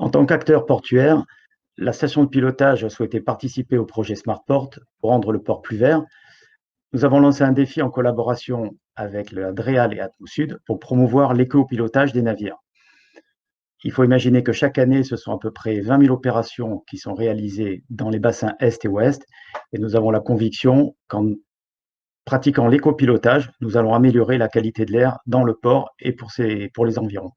En tant qu'acteur portuaire, la station de pilotage a souhaité participer au projet SmartPort pour rendre le port plus vert. Nous avons lancé un défi en collaboration avec le Dreal et Atmosud pour promouvoir l'éco-pilotage des navires. Il faut imaginer que chaque année, ce sont à peu près 20 000 opérations qui sont réalisées dans les bassins Est et Ouest, et nous avons la conviction qu'en pratiquant l'éco-pilotage, nous allons améliorer la qualité de l'air dans le port et pour les environs.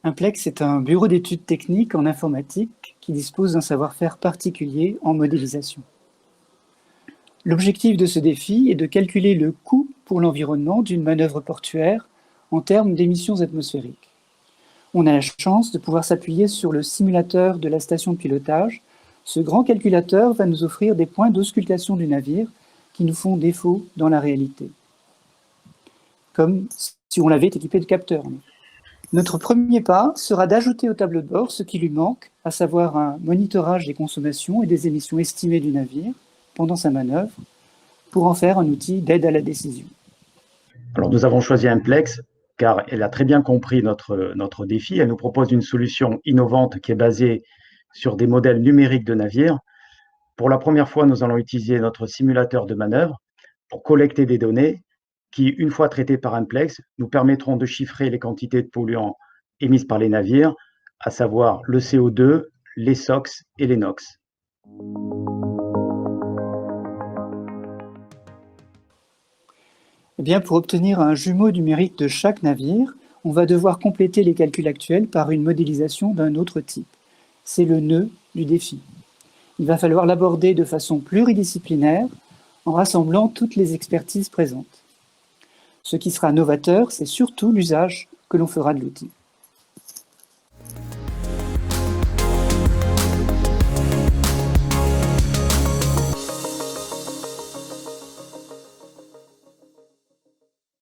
Implex est un bureau d'études techniques en informatique qui dispose d'un savoir-faire particulier en modélisation. L'objectif de ce défi est de calculer le coût pour l'environnement d'une manœuvre portuaire en termes d'émissions atmosphériques. On a la chance de pouvoir s'appuyer sur le simulateur de la station de pilotage. Ce grand calculateur va nous offrir des points d'auscultation du navire qui nous font défaut dans la réalité, comme si on l'avait équipé de capteurs. Notre premier pas sera d'ajouter au tableau de bord ce qui lui manque, à savoir un monitorage des consommations et des émissions estimées du navire pendant sa manœuvre, pour en faire un outil d'aide à la décision. Alors nous avons choisi Implex car elle a très bien compris notre défi. Elle nous propose une solution innovante qui est basée sur des modèles numériques de navires. Pour la première fois, nous allons utiliser notre simulateur de manœuvre pour collecter des données qui, une fois traitées par Implex, nous permettront de chiffrer les quantités de polluants émises par les navires, à savoir le CO2, les SOx et les NOx. Eh bien, pour obtenir un jumeau numérique de chaque navire, on va devoir compléter les calculs actuels par une modélisation d'un autre type. C'est le nœud du défi. Il va falloir l'aborder de façon pluridisciplinaire en rassemblant toutes les expertises présentes. Ce qui sera novateur, c'est surtout l'usage que l'on fera de l'outil.